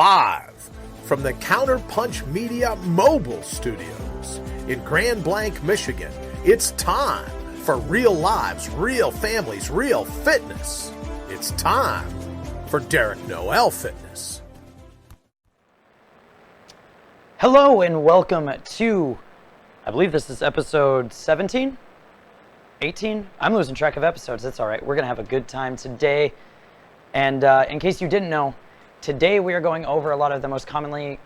Live from the Counterpunch Media mobile studios in Grand Blanc, Michigan, it's time for real lives, real families, real fitness. It's time for Derek Noel Fitness. Hello and welcome to, I believe this is episode 17? 18? I'm losing track of episodes. That's all right. We're going to have a good time today. And in case you didn't know, today we are going over a lot of the most commonly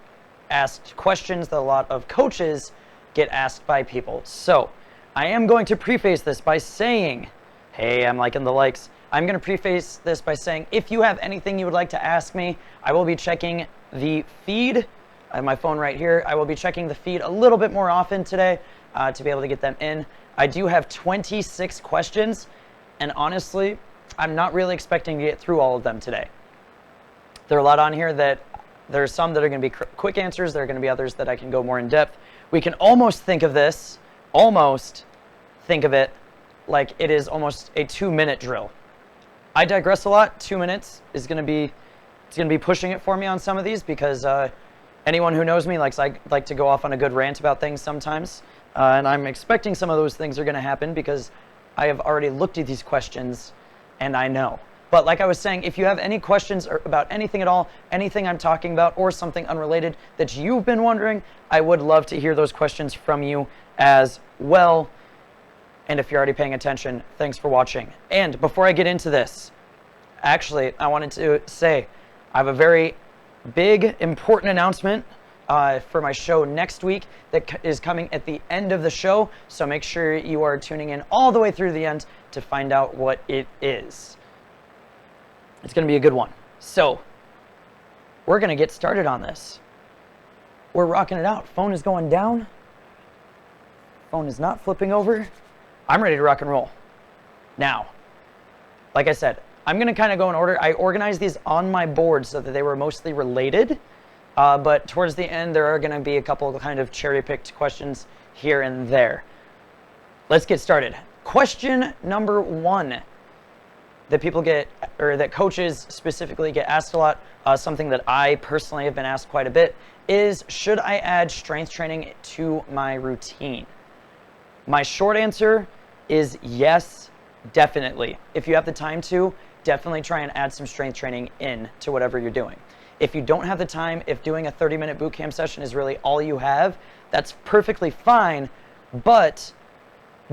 asked questions that a lot of coaches get asked by people. So I am going to preface this by saying, hey, I'm liking the likes. I'm going to preface this by saying, if you have anything you would like to ask me, I will be checking the feed. I have my phone right here. I will be checking the feed a little bit more often today to be able to get them in. I do have 26 questions, and honestly, I'm not really expecting to get through all of them today. There are a lot on here that there's some that are going to be quick answers. There are going to be others that I can go more in depth. We can almost think of it like it is almost a 2-minute drill. I digress a lot. 2 minutes is going to be pushing it for me on some of these because anyone who knows me likes I like to go off on a good rant about things sometimes, and I'm expecting some of those things are going to happen because I have already looked at these questions and I know. But like I was saying, if you have any questions about anything at all, anything I'm talking about, or something unrelated that you've been wondering, I would love to hear those questions from you as well. And if you're already paying attention, thanks for watching. And before I get into this, actually, I wanted to say I have a very big, important announcement for my show next week that is coming at the end of the show. So make sure you are tuning in all the way through the end to find out what it is. It's going to be a good one. So we're going to get started on this. We're rocking it out. Phone is going down. Phone is not flipping over. I'm ready to rock and roll. Now, like I said, I'm going to kind of go in order. I organized these on my board so that they were mostly related. But towards the end, there are going to be a couple of kind of cherry-picked questions here and there. Let's get started. Question number 1 that people get, or that coaches specifically get asked a lot, something that I personally have been asked quite a bit, is should I add strength training to my routine? My short answer is yes, definitely. If you have the time to, definitely try and add some strength training in to whatever you're doing. If you don't have the time, if doing a 30-minute boot camp session is really all you have, that's perfectly fine, but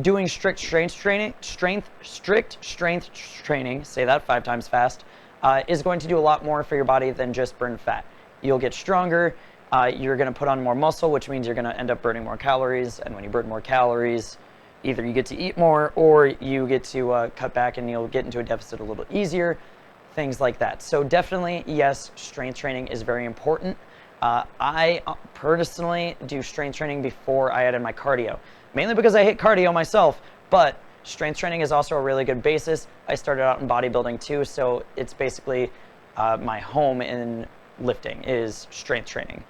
doing strict strength training, say that 5 times fast, is going to do a lot more for your body than just burn fat. You'll get stronger, you're going to put on more muscle, which means you're going to end up burning more calories, and when you burn more calories, either you get to eat more or you get to cut back and you'll get into a deficit a little easier, things like that. So definitely, yes, strength training is very important. I personally do strength training before I added my cardio, mainly because I hate cardio myself, but strength training is also a really good basis. I started out in bodybuilding too, so it's basically my home in lifting is strength training.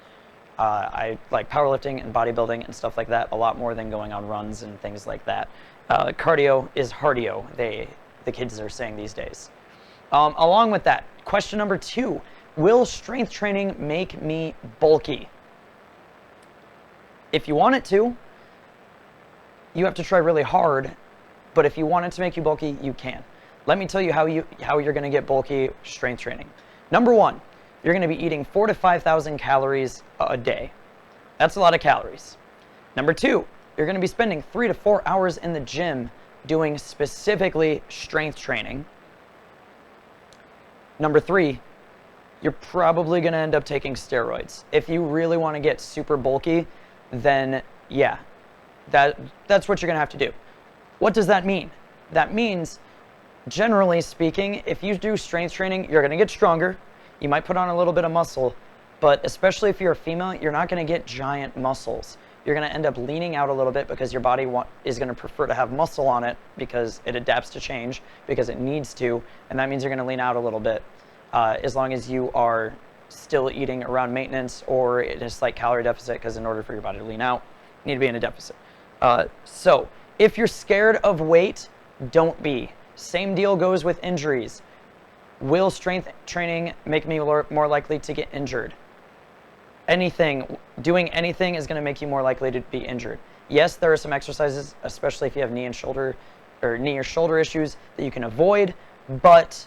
I like powerlifting and bodybuilding and stuff like that a lot more than going on runs and things like that. Cardio is hardio, the kids are saying these days. Along with that, question number 2, will strength training make me bulky? If you want it to, you have to try really hard, but if you want it to make you bulky, you can. Let me tell you how you're going to get bulky strength training. Number 1, you're going to be eating 4,000 to 5,000 calories a day. That's a lot of calories. Number 2, you're going to be spending 3 to 4 hours in the gym doing specifically strength training. Number 3, you're probably going to end up taking steroids. If you really want to get super bulky, then yeah, that's what you're going to have to do. What does that mean? That means, generally speaking, if you do strength training, you're going to get stronger. You might put on a little bit of muscle, but especially if you're a female, you're not going to get giant muscles. You're going to end up leaning out a little bit because your body is going to prefer to have muscle on it because it adapts to change, because it needs to, and that means you're going to lean out a little bit. As long as you are still eating around maintenance or in a slight calorie deficit, because in order for your body to lean out, you need to be in a deficit. So if you're scared of weight, don't be. Same deal goes with injuries. Will strength training make me more likely to get injured? doing anything is going to make you more likely to be injured. Yes, there are some exercises, especially if you have knee or shoulder issues, that you can avoid, but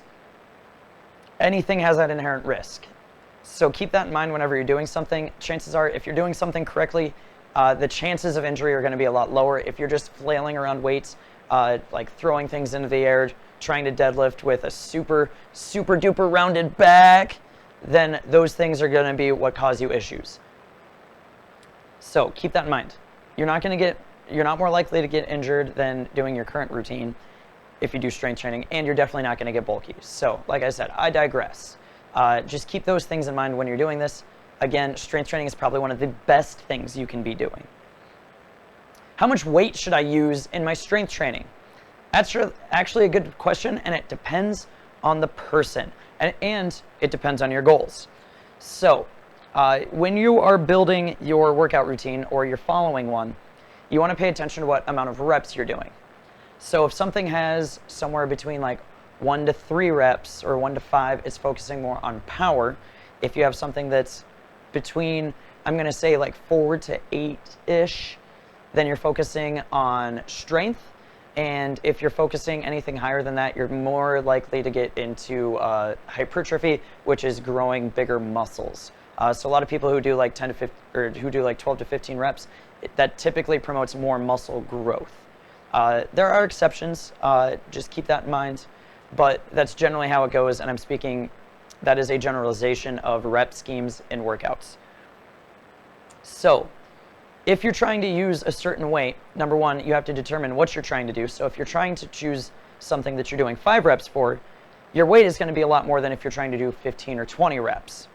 anything has that inherent risk. So keep that in mind whenever you're doing something. Chances are, if you're doing something correctly, the chances of injury are going to be a lot lower. If you're just flailing around weights, like throwing things into the air, trying to deadlift with a super duper rounded back, then those things are going to be what cause you issues. So keep that in mind. You're not more likely to get injured than doing your current routine if you do strength training, and you're definitely not going to get bulky. So like I said, I digress. Just keep those things in mind when you're doing this. Again, strength training is probably one of the best things you can be doing. How much weight should I use in my strength training? That's actually a good question, and it depends on the person, and it depends on your goals. So when you are building your workout routine or you're following one, you want to pay attention to what amount of reps you're doing. So if something has somewhere between like 1 to 3 reps or 1 to 5, it's focusing more on power. If you have something that's between, I'm going to say like 4 to 8-ish, then you're focusing on strength. And if you're focusing anything higher than that, you're more likely to get into hypertrophy, which is growing bigger muscles. So a lot of people who do like 10 to 15, or who do like 12 to 15 reps, that typically promotes more muscle growth. There are exceptions, just keep that in mind, but that's generally how it goes, and that is a generalization of rep schemes in workouts. So if you're trying to use a certain weight, number one, you have to determine what you're trying to do. So if you're trying to choose something that you're doing 5 reps for, your weight is going to be a lot more than if you're trying to do 15 or 20 reps.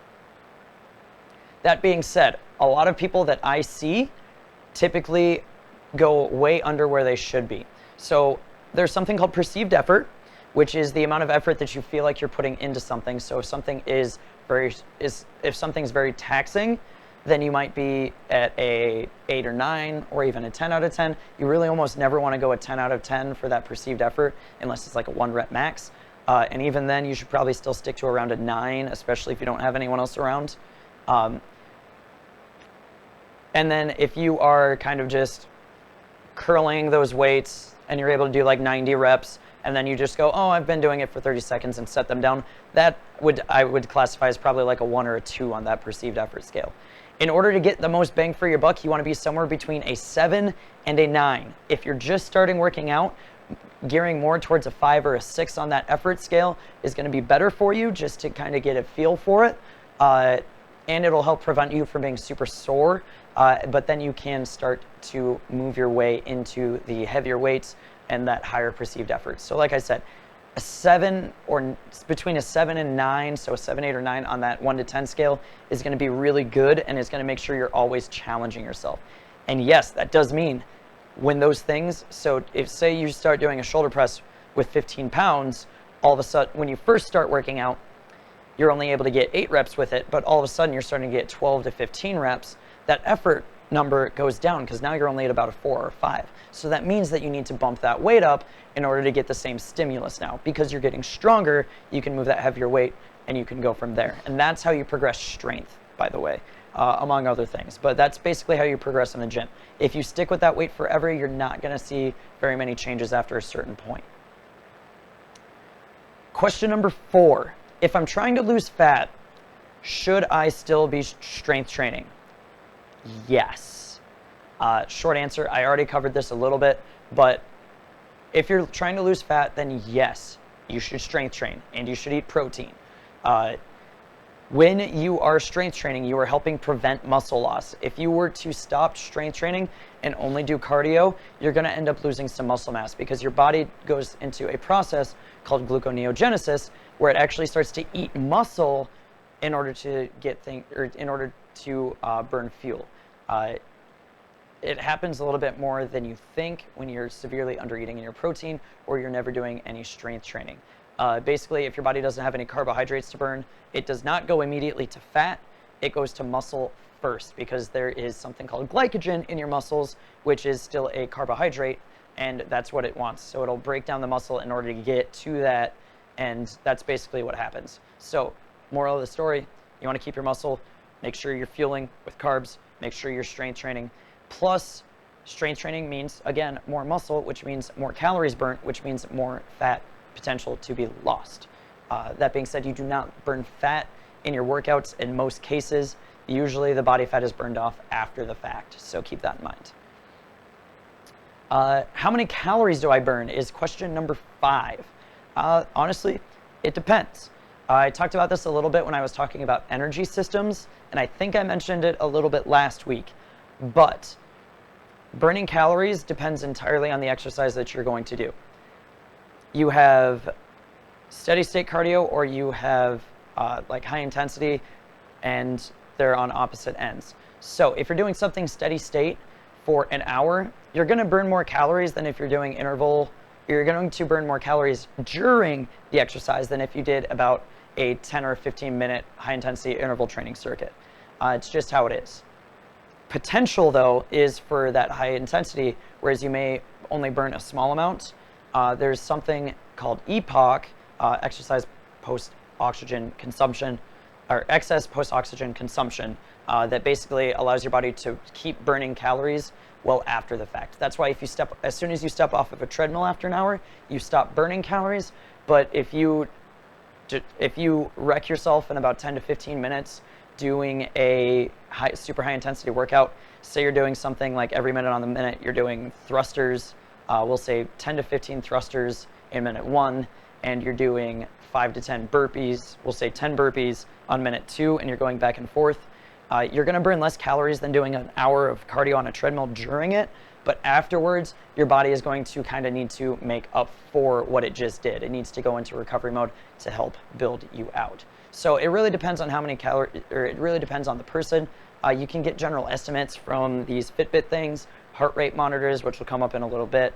That being said, a lot of people that I see typically go way under where they should be. So there's something called perceived effort, which is the amount of effort that you feel like you're putting into something. So if something's very taxing, then you might be at a 8 or 9 or even a 10 out of 10. You really almost never want to go a 10 out of 10 for that perceived effort unless it's like a 1 rep max. And even then, you should probably still stick to around a 9, especially if you don't have anyone else around. And then if you are kind of just curling those weights and you're able to do like 90 reps, and then you just go, oh, I've been doing it for 30 seconds and set them down, I would classify as probably like a 1 or a 2 on that perceived effort scale. In order to get the most bang for your buck, you want to be somewhere between a 7 and a 9. If you're just starting working out, gearing more towards a 5 or a 6 on that effort scale is going to be better for you, just to kind of get a feel for it. And it'll help prevent you from being super sore. But then you can start to move your way into the heavier weights and that higher perceived effort. So like I said, a 7 or between a 7 and 9, so a 7, 8, or 9 on that 1 to 10 scale is going to be really good, and it's going to make sure you're always challenging yourself. And yes, that does mean when those things, so if say you start doing a shoulder press with 15 pounds, all of a sudden when you first start working out, you're only able to get 8 reps with it, but all of a sudden you're starting to get 12 to 15 reps, that effort number goes down because now you're only at about a 4 or 5. So that means that you need to bump that weight up in order to get the same stimulus now. Because you're getting stronger, you can move that heavier weight and you can go from there. And that's how you progress strength, by the way, among other things. But that's basically how you progress in the gym. If you stick with that weight forever, you're not going to see very many changes after a certain point. Question number 4. If I'm trying to lose fat, should I still be strength training? Yes. Short answer, I already covered this a little bit, but if you're trying to lose fat, then yes, you should strength train and you should eat protein. When you are strength training, you are helping prevent muscle loss. If you were to stop strength training and only do cardio, you're going to end up losing some muscle mass because your body goes into a process called gluconeogenesis where it actually starts to eat muscle in order to burn fuel. It happens a little bit more than you think when you're severely undereating in your protein or you're never doing any strength training. Basically, if your body doesn't have any carbohydrates to burn, it does not go immediately to fat. It goes to muscle first because there is something called glycogen in your muscles, which is still a carbohydrate, and that's what it wants. So it'll break down the muscle in order to get to that, and that's basically what happens. So moral of the story, you want to keep your muscle make sure you're fueling with carbs, make sure you're strength training. Plus, strength training means, again, more muscle, which means more calories burnt, which means more fat potential to be lost. That being said, you do not burn fat in your workouts in most cases. Usually the body fat is burned off after the fact, so keep that in mind. How many calories do I burn is question number 5. Honestly, it depends. I talked about this a little bit when I was talking about energy systems, and I think I mentioned it a little bit last week, but burning calories depends entirely on the exercise that you're going to do. You have steady state cardio, or you have like high intensity, and they're on opposite ends. So if you're doing something steady state for an hour, you're going to burn more calories than if you're doing interval. You're going to burn more calories during the exercise than if you did about a 10 or 15 minute high intensity interval training circuit. It's just how it is. Potential, though, is for that high intensity, whereas you may only burn a small amount. There's something called EPOC, exercise post-oxygen consumption, or excess post-oxygen consumption, that basically allows your body to keep burning calories well after the fact. That's why if you as soon as you step off of a treadmill after an hour, you stop burning calories. But if you wreck yourself in about 10 to 15 minutes doing a super high intensity workout, say you're doing something like every minute on the minute, you're doing thrusters, we'll say 10 to 15 thrusters in minute 1, and you're doing 5 to 10 burpees, we'll say 10 burpees on minute 2, and you're going back and forth. You're going to burn less calories than doing an hour of cardio on a treadmill during it, but afterwards, your body is going to kind of need to make up for what it just did. It needs to go into recovery mode to help build you out. So it really depends on how many calories, or it really depends on the person. You can get general estimates from these Fitbit things, heart rate monitors, which will come up in a little bit.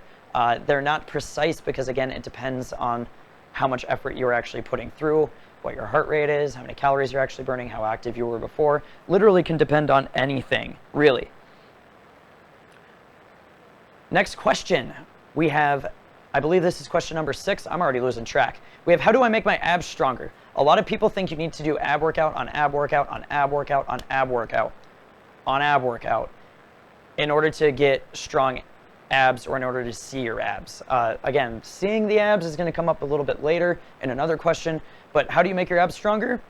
They're not precise because, again, it depends on how much effort you're actually putting through, what your heart rate is, how many calories you're actually burning, how active you were before. Literally can depend on anything, really. Next question, we have, I believe this is question number 6. I'm already losing track. We have, how do I make my abs stronger? A lot of people think you need to do ab workout on ab workout on ab workout on ab workout on ab workout in order to get strong abs, or in order to see your abs. Again, seeing the abs is going to come up a little bit later in another question, but how do you make your abs stronger?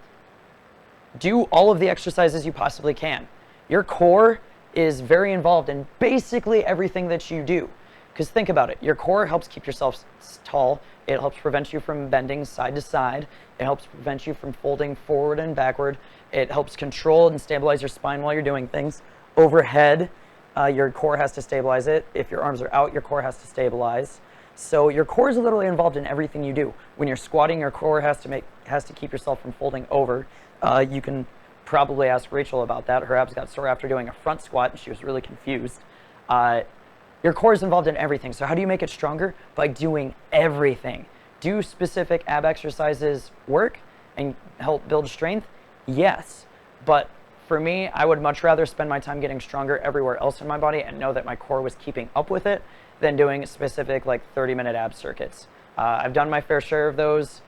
Do all of the exercises you possibly can. Your core is very involved in basically everything that you do. Because think about it, your core helps keep yourself tall, it helps prevent you from bending side to side, it helps prevent you from folding forward and backward, it helps control and stabilize your spine while you're doing things. Overhead, your core has to stabilize it. If your arms are out, your core has to stabilize. So your core is literally involved in everything you do. When you're squatting, your core has to keep yourself from folding over. You can probably ask Rachel about that. Her abs got sore after doing a front squat, and she was really confused. Your core is involved in everything. So how do you make it stronger? By doing everything. Do specific ab exercises work and help build strength? Yes. But for me, I would much rather spend my time getting stronger everywhere else in my body and know that my core was keeping up with it than doing specific like 30-minute ab circuits. I've done my fair share of those.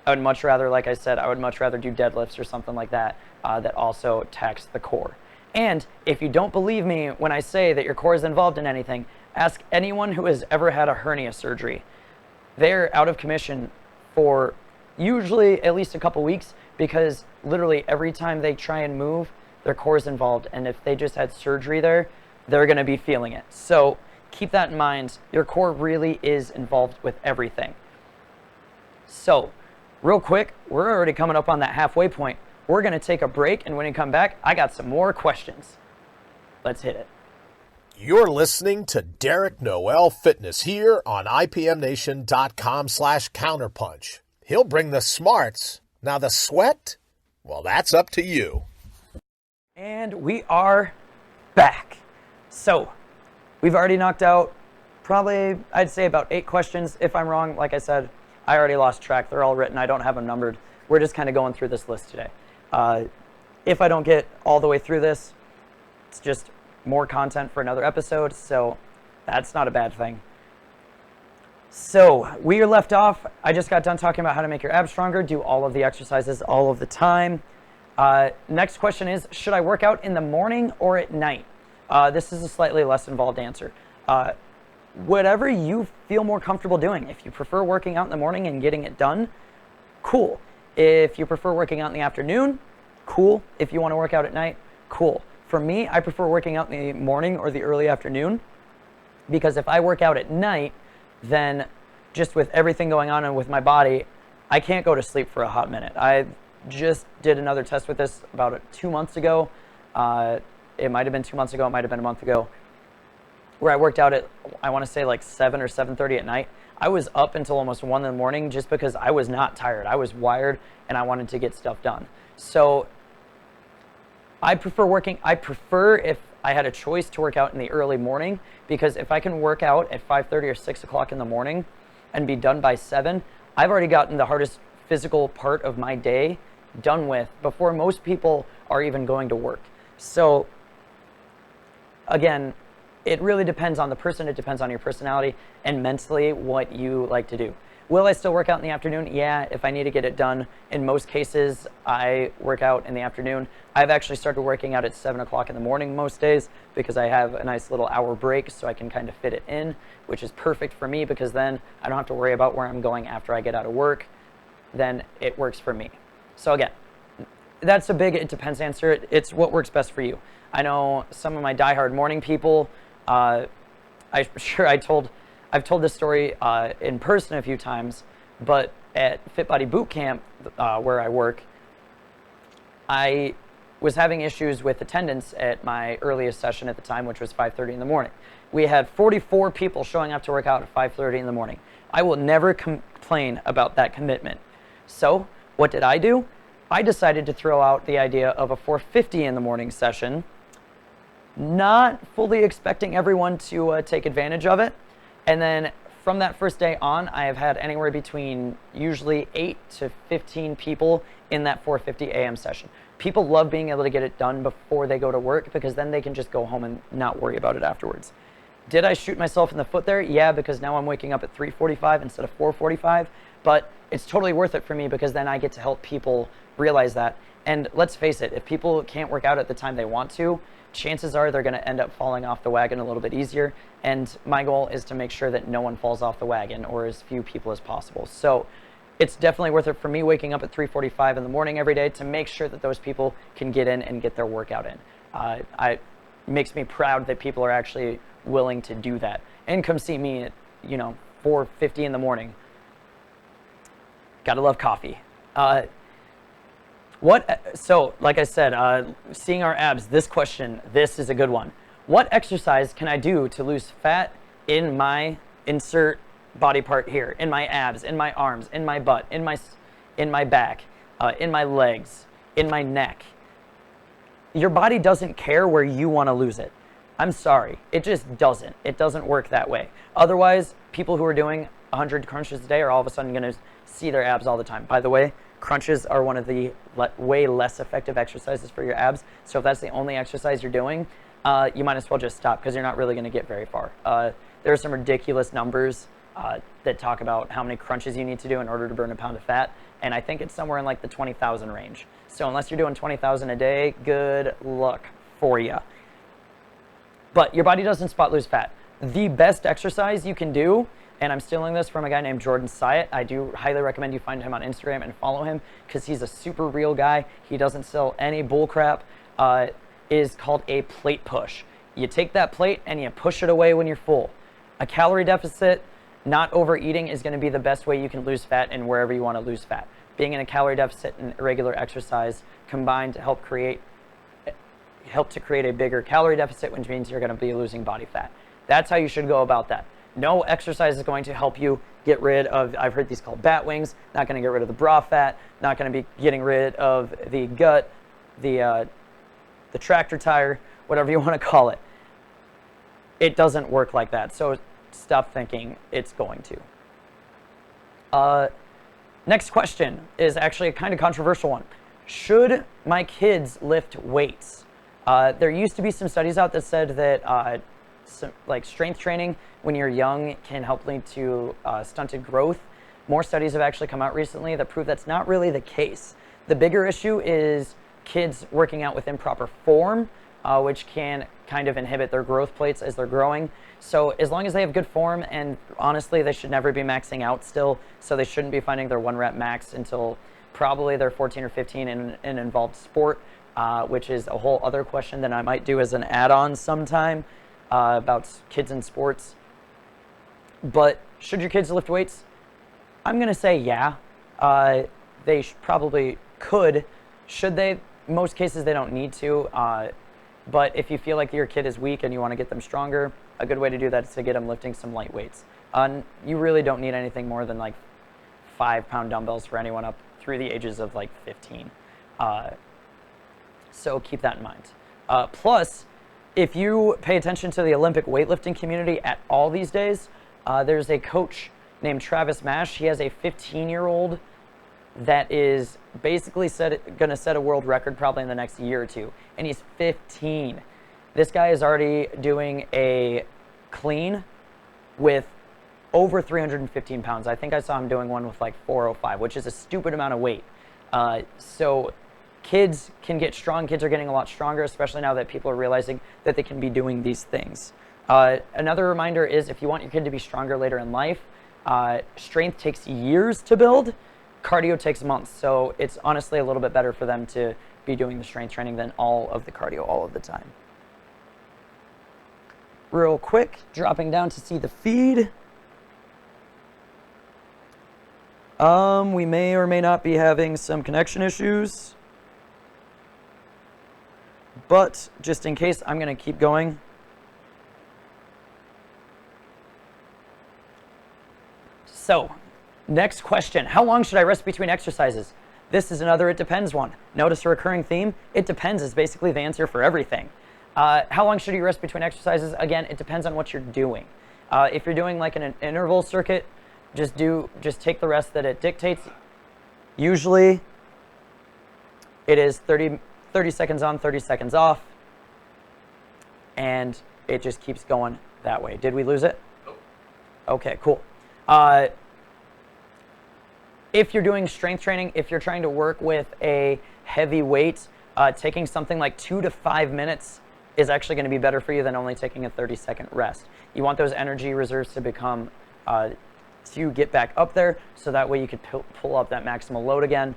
I would much rather, like I said, I would much rather do deadlifts or something like that that also tax the core. And if you don't believe me when I say that your core is involved in anything, ask anyone who has ever had a hernia surgery. They're out of commission for usually at least a couple weeks because literally every time they try and move, their core is involved. And if they just had surgery there, they're going to be feeling it. So keep that in mind. Your core really is involved with everything. So real quick, we're already coming up on that halfway point. We're going to take a break, and when we come back, I got some more questions. Let's hit it. You're listening to Derek Noel Fitness here on IPMNation.com/counterpunch. He'll bring the smarts. Now the sweat, well, that's up to you. And we are back. So we've already knocked out probably, I'd say about 8 questions. If I'm wrong, like I said, I already lost track. They're all written. I don't have them numbered. We're just kind of going through this list today. If I don't get all the way through this, it's just more content for another episode, so that's not a bad thing. So we are left off. I just got done talking about how to make your abs stronger, do all of the exercises all of the time. Next question is, should I work out in the morning or at night? This is a slightly less involved answer. Whatever you feel more comfortable doing. If you prefer working out in the morning and getting it done, cool. If you prefer working out in the afternoon, cool. If you want to work out at night, cool. For me, I prefer working out in the morning or the early afternoon, because if I work out at night, then just with everything going on and with my body, I can't go to sleep for a hot minute. I just did another test with this about 2 months ago. It might have been 2 months ago, it might have been a month ago, where I worked out at, I want to say like 7 or 7:30 at night. I was up until almost 1 in the morning just because I was not tired. I was wired and I wanted to get stuff done. So I prefer if I had a choice to work out in the early morning, because if I can work out at 5:30 or 6 o'clock in the morning and be done by 7, I've already gotten the hardest physical part of my day done with before most people are even going to work. So again, it really depends on the person, it depends on your personality and mentally what you like to do. Will I still work out in the afternoon? Yeah, if I need to get it done. In most cases, I work out in the afternoon. I've actually started working out at 7 o'clock in the morning most days because I have a nice little hour break, so I can kind of fit it in, which is perfect for me because then I don't have to worry about where I'm going after I get out of work. Then it works for me. So again, that's a big it depends answer. It's what works best for you. I know some of my diehard morning people, I've told this story in person a few times, but at Fit Body Boot Camp, where I work, I was having issues with attendance at my earliest session at the time, which was 5:30 in the morning. We had 44 people showing up to work out at 5:30 in the morning. I will never complain about that commitment. So what did I do? I decided to throw out the idea of a 4:50 in the morning session, not fully expecting everyone to take advantage of it. And then from that first day on, I have had anywhere between usually 8 to 15 people in that 4:50 a.m. session. People love being able to get it done before they go to work because then they can just go home and not worry about it afterwards. Did I shoot myself in the foot there? Yeah, because now I'm waking up at 3:45 instead of 4:45, but it's totally worth it for me because then I get to help people realize that. And let's face it, if people can't work out at the time they want to, chances are they're going to end up falling off the wagon a little bit easier. And my goal is to make sure that no one falls off the wagon, or as few people as possible. So it's definitely worth it for me waking up at 3:45 in the morning every day to make sure that those people can get in and get their workout in. It makes me proud that people are actually willing to do that and come see me at 4:50 in the morning. Gotta love coffee. So like I said, seeing our abs, this question, this is a good one. What exercise can I do to lose fat in my insert body part here, in my abs, in my arms, in my butt, in my back, in my legs, in my neck? Your body doesn't care where you want to lose it. I'm sorry, it just doesn't. It doesn't work that way. Otherwise, people who are doing 100 crunches a day are all of a sudden going to see their abs all the time. By the way, crunches are one of the way less effective exercises for your abs. So if that's the only exercise you're doing, you might as well just stop because you're not really going to get very far. There are some ridiculous numbers that talk about how many crunches you need to do in order to burn a pound of fat, and I think it's somewhere in like the 20,000 range. So unless you're doing 20,000 a day, good luck for you. But your body doesn't spot lose fat. The best exercise you can do, and I'm stealing this from a guy named Jordan Syatt. I do highly recommend you find him on Instagram and follow him because he's a super real guy. He doesn't sell any bull crap. Is called a plate push. You take that plate and you push it away when you're full. A calorie deficit, not overeating, is going to be the best way you can lose fat and wherever you want to lose fat. Being in a calorie deficit and irregular exercise combined to help to create a bigger calorie deficit, which means you're going to be losing body fat. That's how you should go about that. No exercise is going to help you get rid of, I've heard these called bat wings, not going to get rid of the bra fat, not going to be getting rid of the gut, the tractor tire, whatever you want to call it. It doesn't work like that. So stop thinking it's going to. Next question is actually a kind of controversial one. Should my kids lift weights? There used to be some studies out that said that like strength training when you're young can help lead to stunted growth. More studies have actually come out recently that prove that's not really the case. The bigger issue is kids working out with improper form, which can kind of inhibit their growth plates as they're growing. So as long as they have good form, and honestly, they should never be maxing out still, so they shouldn't be finding their 1 rep max until probably they're 14 or 15 in an involved sport, which is a whole other question that I might do as an add-on sometime about kids in sports. But should your kids lift weights? I'm going to say yeah. They probably could. Should they? Most cases they don't need to. But if you feel like your kid is weak and you want to get them stronger, a good way to do that is to get them lifting some light weights. You really don't need anything more than like 5-pound dumbbells for anyone up through the ages of like 15. So keep that in mind. Plus, if you pay attention to the Olympic weightlifting community at all these days, there's a coach named Travis Mash. He has a 15-year-old that is basically going to set a world record probably in the next year or two. And he's 15. This guy is already doing a clean with over 315 pounds. I think I saw him doing one with like 405, which is a stupid amount of weight. So kids can get strong. Kids are getting a lot stronger, especially now that people are realizing that they can be doing these things. Another reminder is if you want your kid to be stronger later in life, strength takes years to build. Cardio takes months, so it's honestly a little bit better for them to be doing the strength training than all of the cardio all of the time. Real quick, dropping down to see the feed. We may or may not be having some connection issues, but just in case, I'm going to keep going. So, next question, how long should I rest between exercises? This is another it depends one. Notice a recurring theme? It depends is basically the answer for everything. How long should you rest between exercises? Again, it depends on what you're doing. If you're doing like an interval circuit, just take the rest that it dictates. Usually, it is 30 seconds on, 30 seconds off, and it just keeps going that way. Did we lose it? Nope. Okay, cool. If you're doing strength training, if you're trying to work with a heavy weight, taking something like 2 to 5 minutes is actually going to be better for you than only taking a 30-second rest. You want those energy reserves to become, to get back up there, so that way you could pull up that maximal load again.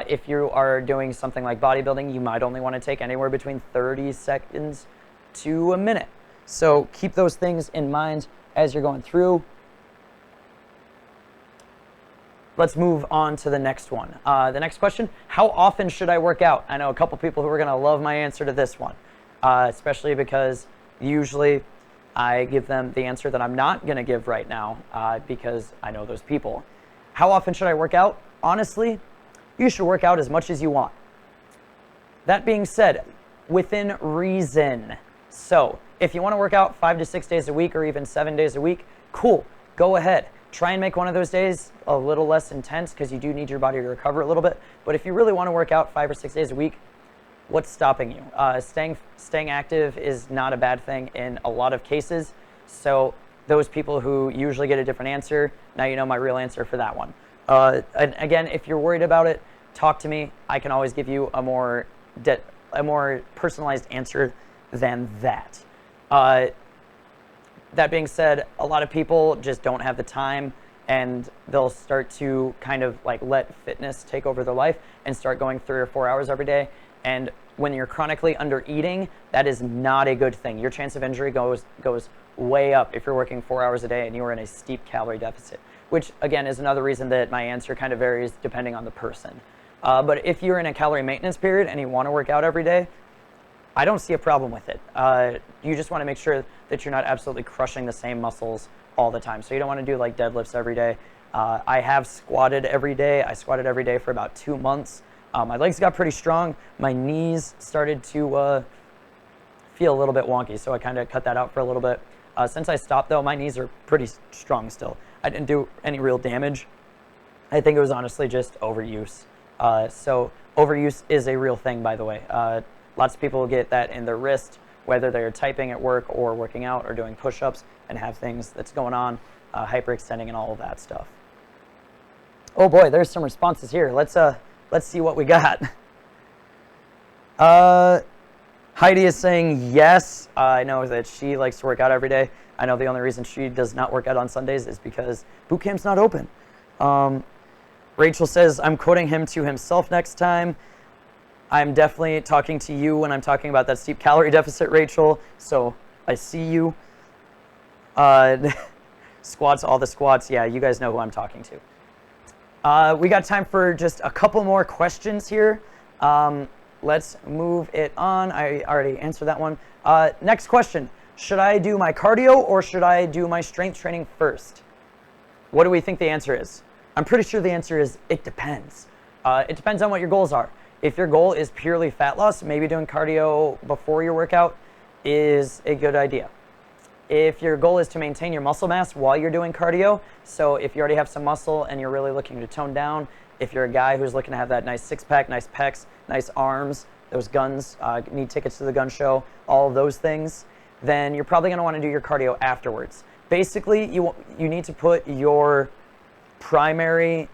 If you are doing something like bodybuilding, you might only want to take anywhere between 30 seconds to a minute. So keep those things in mind as you're going through. Let's move on to the next one. The next question, how often should I work out? I know a couple people who are going to love my answer to this one, especially because usually I give them the answer that I'm not going to give right now because I know those people. How often should I work out? Honestly, you should work out as much as you want. That being said, within reason. So if you want to work out 5 to 6 days a week or even 7 days a week, cool, go ahead. Try and make one of those days a little less intense because you do need your body to recover a little bit. But if you really want to work out 5 or 6 days a week, what's stopping you? Staying active is not a bad thing in a lot of cases. So those people who usually get a different answer, now you know my real answer for that one. And again, if you're worried about it, talk to me. I can always give you a more personalized answer than that. That being said, a lot of people just don't have the time, and they'll start to kind of like let fitness take over their life and start going 3 or 4 hours every day. And when you're chronically under eating, that is not a good thing. Your chance of injury goes way up if you're working 4 hours a day and you are in a steep calorie deficit, which again is another reason that my answer kind of varies depending on the person. But if you're in a calorie maintenance period and you want to work out every day, I don't see a problem with it. You just want to make sure that you're not absolutely crushing the same muscles all the time. So you don't want to do like deadlifts every day. I have squatted every day. I squatted every day for about 2 months. My legs got pretty strong. My knees started to feel a little bit wonky, so I kind of cut that out for a little bit. Since I stopped though, my knees are pretty strong still. I didn't do any real damage. I think it was honestly just overuse. So overuse is a real thing, by the way. Lots of people get that in their wrist, whether they're typing at work or working out or doing push-ups and have things that's going on, hyperextending and all of that stuff. Oh boy, there's some responses here. Let's see what we got. Heidi is saying yes. I know that she likes to work out every day. I know the only reason she does not work out on Sundays is because boot camp's not open. Rachel says, I'm quoting him to himself next time. I'm definitely talking to you when I'm talking about that steep calorie deficit, Rachel. So I see you. Squats, all the squats. Yeah, you guys know who I'm talking to. We got time for just a couple more questions here. Let's move it on. I already answered that one. Next question. Should I do my cardio or should I do my strength training first? What do we think the answer is? I'm pretty sure the answer is it depends. It depends on what your goals are. If your goal is purely fat loss, maybe doing cardio before your workout is a good idea. If your goal is to maintain your muscle mass while you're doing cardio, so if you already have some muscle and you're really looking to tone down, if you're a guy who's looking to have that nice six-pack, nice pecs, nice arms, those guns, need tickets to the gun show, all of those things, then you're probably going to want to do your cardio afterwards. Basically, you need to put your primary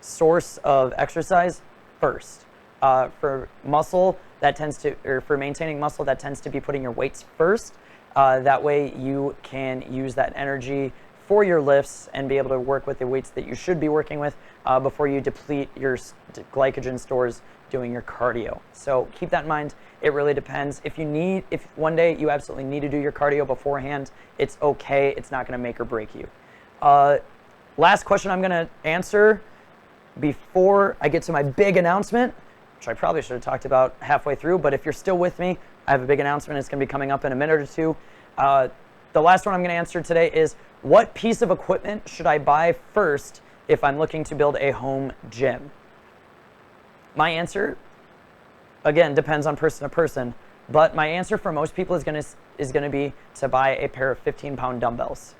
source of exercise first. For muscle, that tends to, or for maintaining muscle, that tends to be putting your weights first. That way you can use that energy for your lifts and be able to work with the weights that you should be working with before you deplete your glycogen stores doing your cardio. So keep that in mind. It really depends. If one day you absolutely need to do your cardio beforehand, it's okay. It's not going to make or break you. Last question I'm going to answer before I get to my big announcement, which I probably should have talked about halfway through, but if you're still with me, I have a big announcement. It's going to be coming up in a minute or two. The last one I'm going to answer today is, what piece of equipment should I buy first if I'm looking to build a home gym? My answer, again, depends on person to person, but my answer for most people is going to be to buy a pair of 15-pound dumbbells.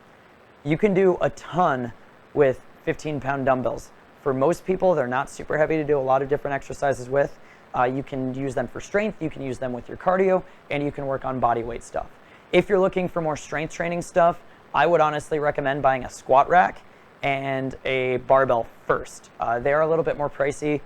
You can do a ton with 15-pound dumbbells. For most people, they're not super heavy to do a lot of different exercises with. You can use them for strength, you can use them with your cardio, and you can work on body weight stuff. If you're looking for more strength training stuff, I would honestly recommend buying a squat rack and a barbell first. They are a little bit more pricey.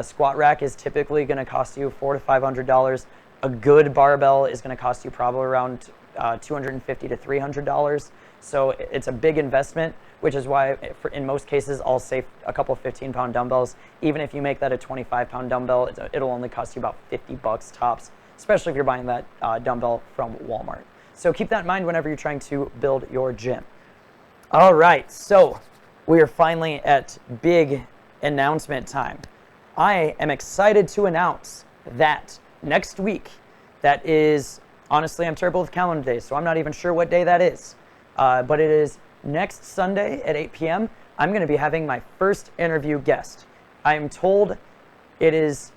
Squat rack is typically going to cost you $400 to $500. A good barbell is going to cost you probably around $250 to $300. So it's a big investment, which is why in most cases I'll say a couple 15-pound dumbbells. Even if you make that a 25-pound dumbbell, it'll only cost you about $50 tops, especially if you're buying that dumbbell from Walmart. So keep that in mind whenever you're trying to build your gym. All right, so we are finally at big announcement time. I am excited to announce that next week, that is, honestly, I'm terrible with calendar days, so I'm not even sure what day that is. But it is next Sunday at 8 p.m. I'm going to be having my first interview guest. I am told it is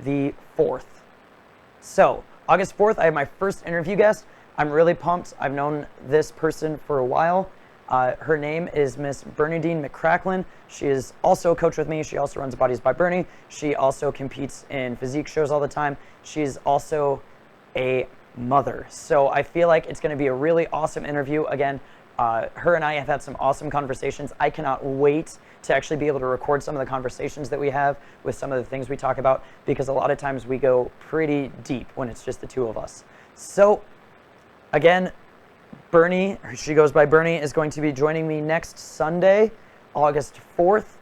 the 4th. So, August 4th, I have my first interview guest. I'm really pumped. I've known this person for a while. Her name is Miss Bernadine McCracklin. She is also a coach with me. She also runs Bodies by Bernie. She also competes in physique shows all the time. She's also a mother. So I feel like it's going to be a really awesome interview. Again, her and I have had some awesome conversations. I cannot wait to actually be able to record some of the conversations that we have with some of the things we talk about, because a lot of times we go pretty deep when it's just the two of us. So again, Bernie, she goes by Bernie, is going to be joining me next Sunday, August 4th,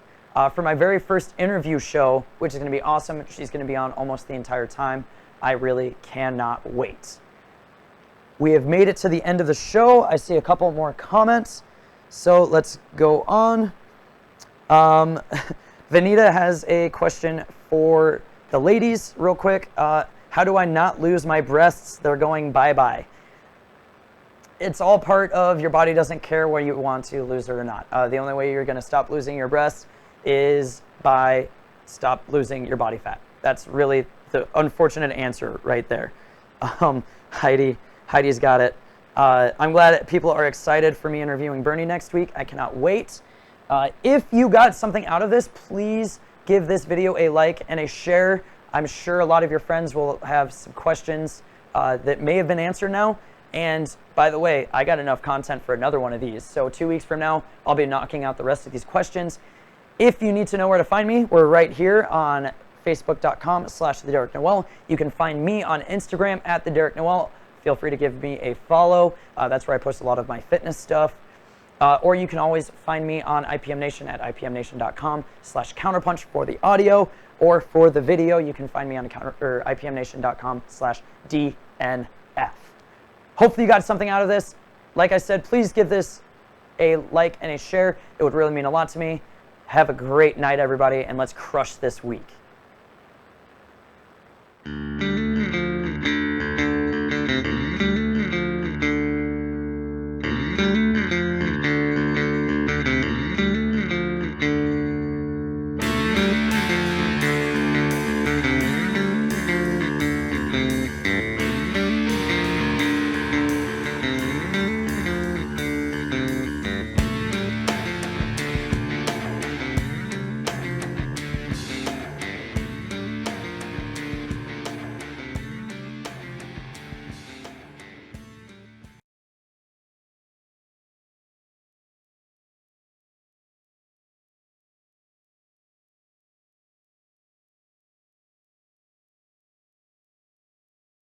for my very first interview show, which is going to be awesome. She's going to be on almost the entire time. I really cannot wait. We have made it to the end of the show. I see a couple more comments, so let's go on. Vanita has a question for the ladies real quick. How do I not lose my breasts? They're going bye-bye. It's all part of your body doesn't care whether you want to lose it or not. The only way you're going to stop losing your breasts is by stop losing your body fat. That's really the unfortunate answer right there. Heidi's got it. I'm glad that people are excited for me interviewing Bernie next week. I cannot wait. If you got something out of this, please give this video a like and a share. I'm sure a lot of your friends will have some questions that may have been answered now. And by the way, I got enough content for another one of these. So 2 weeks from now, I'll be knocking out the rest of these questions. If you need to know where to find me, we're right here on facebook.com/TheDerekNoel. You can find me on Instagram at TheDerekNoel. Feel free to give me a follow. That's where I post a lot of my fitness stuff. Or you can always find me on IPM Nation at IPMNation.com/Counterpunch for the audio, or for the video, you can find me on IPMNation.com/DNF. Hopefully you got something out of this. Like I said, please give this a like and a share. It would really mean a lot to me. Have a great night, everybody, and let's crush this week.